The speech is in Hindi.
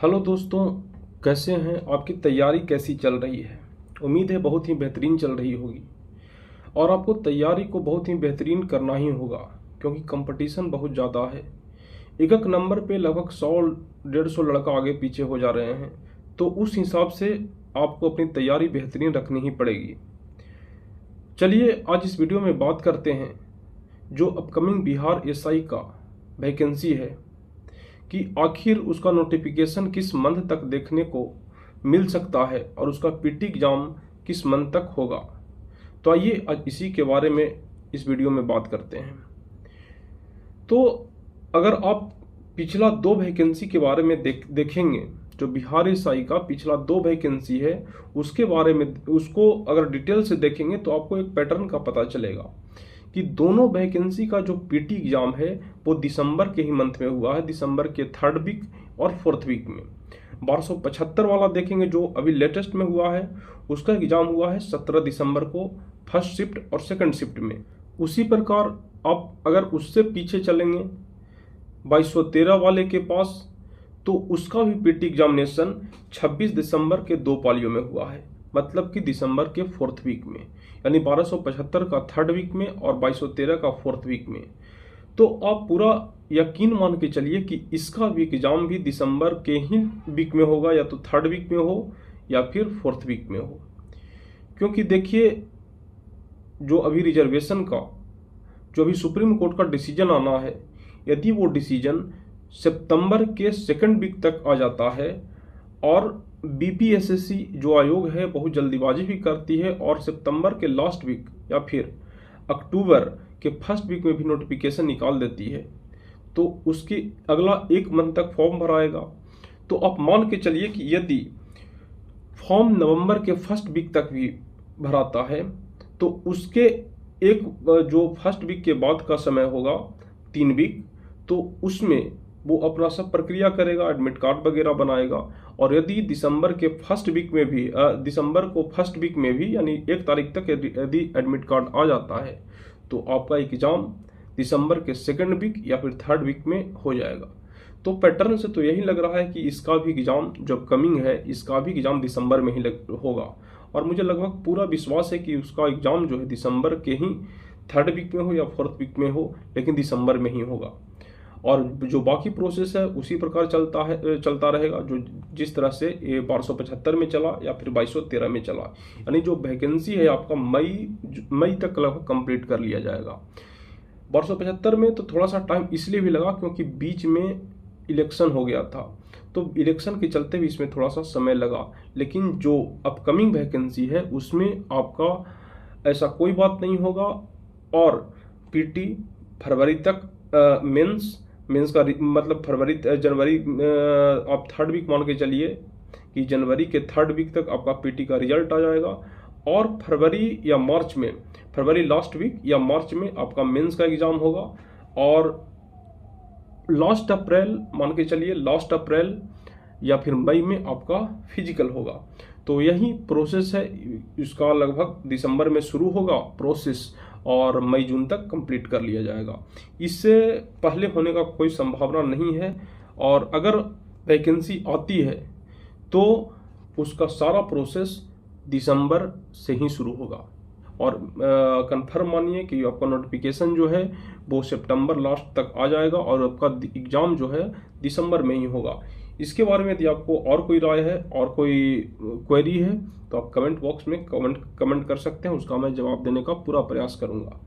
हेलो दोस्तों, कैसे हैं? आपकी तैयारी कैसी चल रही है? उम्मीद है बहुत ही बेहतरीन चल रही होगी। और आपको तैयारी को बहुत ही बेहतरीन करना ही होगा, क्योंकि कंपटीशन बहुत ज़्यादा है। एक एक नंबर पे लगभग 100-150 लड़का आगे पीछे हो जा रहे हैं। तो उस हिसाब से आपको अपनी तैयारी बेहतरीन रखनी ही पड़ेगी। चलिए आज इस वीडियो में बात करते हैं जो अपकमिंग बिहार एसआई का वैकेंसी है कि आखिर उसका नोटिफिकेशन किस मंथ तक देखने को मिल सकता है और उसका पीटी एग्जाम किस मंथ तक होगा। तो आइए आज इसी के बारे में इस वीडियो में बात करते हैं। तो अगर आप पिछला 2 वैकेंसी के बारे में देखेंगे, जो बिहार एसआई का पिछला 2 वैकेंसी है उसके बारे में, उसको अगर डिटेल से देखेंगे तो आपको एक पैटर्न का पता चलेगा कि दोनों वैकेंसी का जो पीटी एग्जाम है वो दिसंबर के ही मंथ में हुआ है, दिसंबर के 3rd वीक और 4th वीक में। 1275 वाला देखेंगे जो अभी लेटेस्ट में हुआ है, उसका एग्जाम हुआ है 17 दिसंबर को फर्स्ट शिफ्ट और सेकंड शिफ्ट में। उसी प्रकार आप अगर उससे पीछे चलेंगे 2213 वाले के पास, तो उसका भी पीटी एग्जामिनेशन 26 दिसंबर के 2 पालियों में हुआ है, मतलब कि दिसंबर के 4th वीक में, यानी 1275 का 3rd वीक में और 2213 का 4th वीक में। तो आप पूरा यकीन मान के चलिए कि इसका भी एग्जाम भी दिसंबर के ही वीक में होगा, या तो 3rd वीक में हो या फिर 4th वीक में हो। क्योंकि देखिए, जो अभी रिजर्वेशन का जो अभी सुप्रीम कोर्ट का डिसीजन आना है, यदि वो डिसीजन सितंबर के 2nd वीक तक आ जाता है, और बीपीएसएससी जो आयोग है बहुत जल्दीबाजी भी करती है और सितंबर के लास्ट वीक या फिर अक्टूबर के 1st वीक में भी नोटिफिकेशन निकाल देती है, तो उसकी अगला 1 मंथ तक फॉर्म भराएगा। तो आप मान के चलिए कि यदि फॉर्म नवंबर के 1st वीक तक भी भराता है, तो उसके एक जो 1st वीक के बाद का समय होगा 3 वीक, तो उसमें वो अपना सब प्रक्रिया करेगा, एडमिट कार्ड वगैरह बनाएगा। और यदि दिसंबर के 1st वीक में भी दिसंबर को 1st वीक में भी यानी 1 तारीख तक यदि एडमिट कार्ड आ जाता है, तो आपका एग्जाम दिसंबर के 2nd वीक या फिर 3rd वीक में हो जाएगा। तो पैटर्न से तो यही लग रहा है कि इसका भी एग्जाम जो कमिंग है, इसका भी एग्जाम दिसंबर में ही होगा। और मुझे लगभग पूरा विश्वास है कि उसका एग्जाम जो है दिसंबर के ही 3rd वीक में हो या 4th वीक में हो, लेकिन दिसंबर में ही होगा। और जो बाकी प्रोसेस है उसी प्रकार चलता रहेगा, जो जिस तरह से ये 1275 में चला या फिर 2213 में चला। यानी जो वैकेंसी है आपका मई तक लगभग कंप्लीट कर लिया जाएगा। 1275 में तो थोड़ा सा टाइम इसलिए भी लगा क्योंकि बीच में इलेक्शन हो गया था, तो इलेक्शन के चलते भी इसमें थोड़ा सा समय लगा। लेकिन जो अपकमिंग वैकेंसी है उसमें आपका ऐसा कोई बात नहीं होगा, और पीटी फरवरी तक मेंस का मतलब जनवरी आप 3rd वीक मान के चलिए कि जनवरी के 3rd वीक तक आपका पीटी का रिजल्ट आ जाएगा, और फरवरी लास्ट वीक या मार्च में आपका मेंस का एग्जाम होगा, और लास्ट अप्रैल या फिर मई में आपका फिजिकल होगा। तो यही प्रोसेस है, इसका लगभग दिसंबर में शुरू होगा प्रोसेस और मई जून तक कंप्लीट कर लिया जाएगा। इससे पहले होने का कोई संभावना नहीं है, और अगर वैकेंसी आती है तो उसका सारा प्रोसेस दिसंबर से ही शुरू होगा। और कंफर्म मानिए कि आपका नोटिफिकेशन जो है वो सितंबर लास्ट तक आ जाएगा, और आपका एग्ज़ाम जो है दिसंबर में ही होगा। इसके बारे में यदि आपको और कोई राय है और कोई क्वेरी है तो आप कमेंट बॉक्स में कमेंट कर सकते हैं, उसका मैं जवाब देने का पूरा प्रयास करूंगा।